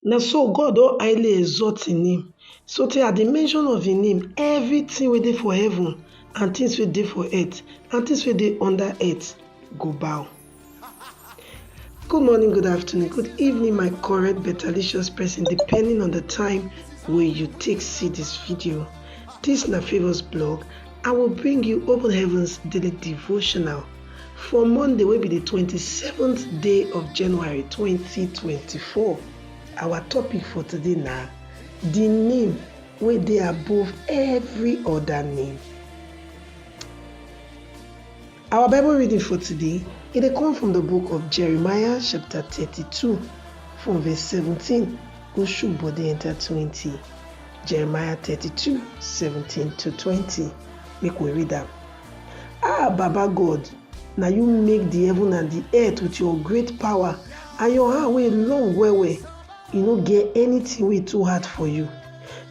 Na so God don highly exalt im name, sotey at the mention of im name, everything wey dey for heaven and things wey dey for earth and things wey dey under earth go bow. Good morning, good afternoon, good evening, my correct, betterlicious person, depending on the time wey you take see this video. This na Favours blog. I will bring you Open Heavens Daily Devotional for Monday wey be the 27th day of January 2024. Our topic for today na the name wey dey above every other name. Our Bible reading for today, it dey come from the book of Jeremiah chapter 32 from verse 17 go shook body enter 20. Jeremiah 32, 17 to 20. Make we read am. Baba God, na you make the heaven and the earth with your great power and your hand wey long well. You no get anything wey too hard for you.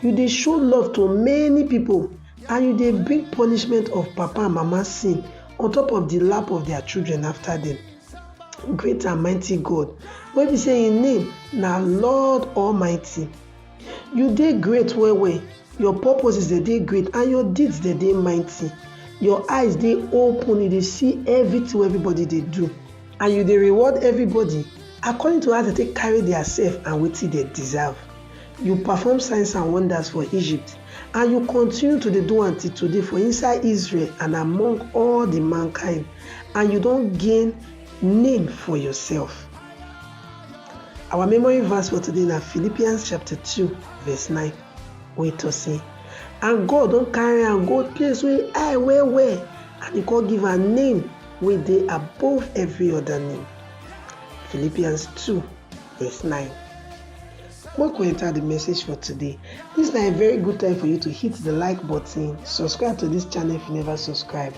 You dey show love to many people and you dey bring punishment of papa and mama sin on top of the lap of their children after them. Great and mighty God, wey be say im name na Lord Almighty. You dey great well. Your purposes dey great and your deeds dey mighty. Your eyes dey open, you dey see everything wey everybody dey do and you dey reward everybody according to how they take carry themselves and wetin they deserve. You perform signs and wonders for Egypt and you continue to dey do am till today for inside Israel and among all the mankind, and you don gain name for yourself. Our memory verse for today na Philippians chapter 2 verse 9 wey talk say, and God don carry am go place wey high well and he come give am name wey dey above every other name. Philippians 2 verse 9. Make we enter the message for today. This is a very good time for you to hit the like button, subscribe to this channel if you never subscribe,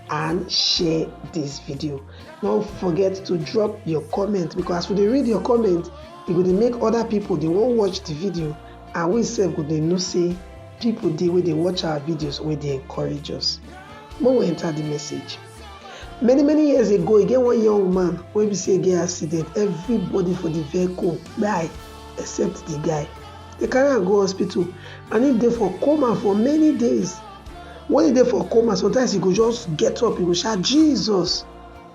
and share this video. Don't forget to drop your comment, because as we dey read your comment, e go dey make other people dey wan watch the video, and we sef go dey know say people dey wey dey watch our videos wey dey encourage us. Make we enter the message. Many years ago, e get one young man wey be say e get accident. Everybody for the vehicle die except the guy. They carry am go hospital and he dey for coma for many days. When he dey for coma, sometimes he go just get up, he go shout Jesus,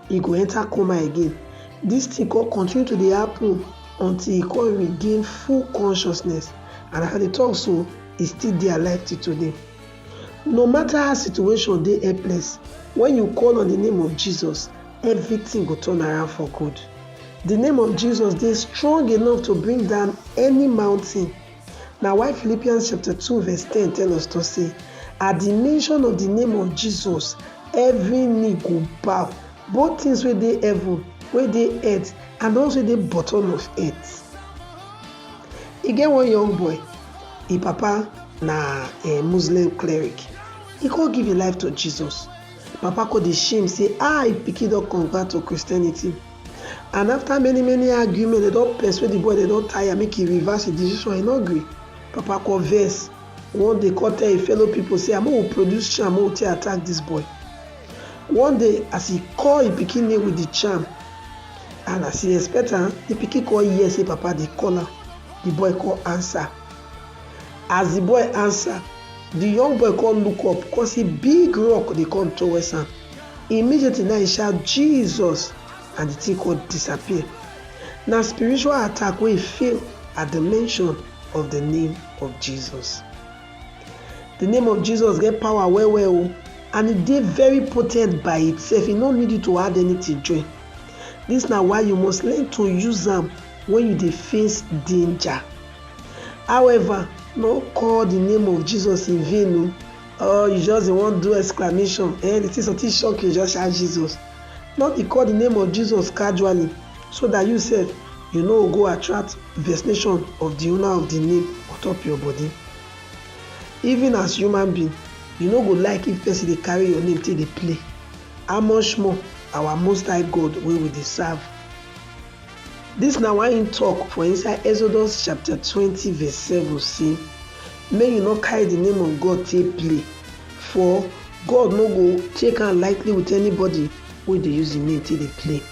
he go enter coma again. This thing go continue to dey happen until he come regain full consciousness, and as I dey talk so, he still dey alive till today. No matter how situation dey helpless, when you call on the name of Jesus, everything go turn around for good. The name of Jesus dey strong enough to bring down any mountain. Na why Philippians chapter 2 verse 10 tell us to say, at the mention of the name of Jesus, every knee go bow, both things wey dey heaven, wey dey earth, and also dey bottom of earth. E get one young boy, him papa na a Muslim cleric. He come give his life to Jesus. Papa come dey shame say him pikin don convert to Christianity, and after many arguments, they don persuade the boy, they don tire make he reverse the decision. He no gree. Papa come vex. One day come tell him fellow people say, I'm going to produce charm, I'm going to attack this boy. One day as he call him pikin name with the charm, and as he expect am, the pikin come hear say papa dey call am. The boy come answer. As the boy answer, the young boy come look up, come see big rock dey come towards am. Immediately now he shout Jesus, and the thing come disappear. Na spiritual attack wey fail at the mention of the name of Jesus. The name of Jesus get power well, and it dey very potent by itself. E no need you to add anything join. This na why you must learn to use am when you dey face danger. However, no call the name of Jesus in vain. You just dey wan do exclamation. The thing something shock you, just shout Jesus. Not dey call the name of Jesus casually, so that you sef you no go attract vexation of the owner of the name on top your body. Even as human being, you no go like if person dey carry your name take dey play. How much more our most high God wey we dey serve. This na why him talk for inside Exodus chapter 20 verse 7 say, make you no carry the name of God take play, for God no go take am lightly with anybody wey dey use the name take dey play.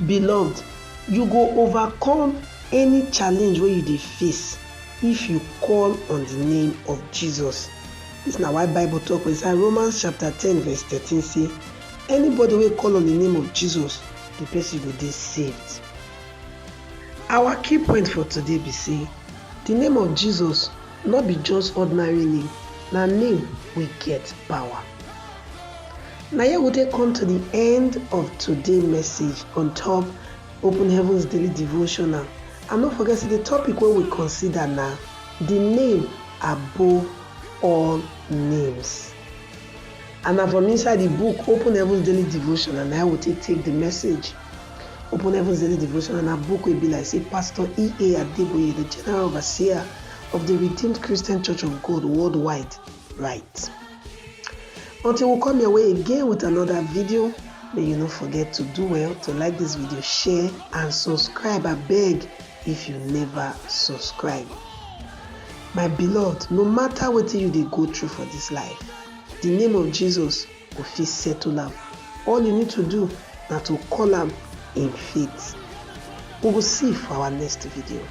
Beloved, you go overcome any challenge wey you dey face if you call on the name of Jesus. Dis na why Bible talk inside Romans chapter 10 verse 13 say, anybody wey call on the name of Jesus, the person go dey saved. Our key point for today be say, the name of Jesus no be just ordinary name, na name wey get power. Na here we take come to the end of today's message on top Open Heaven's Daily Devotional. And don't forget, the topic wey we consider na the name above all names. And na from inside the book Open Heaven's Daily Devotional, and I will take the message. Open Heaven's Daily Devotional na book wey be like say Pastor E.A. Adeboye, the General Overseer of the Redeemed Christian Church of God worldwide, write. Until we come your way again with another video, may you not forget to do well to like this video, share and subscribe. I beg if you never subscribe. My beloved, no matter what you dey go through for this life, the name of Jesus will fit settle am. All you need to do na to call am in faith. We will see for our next video.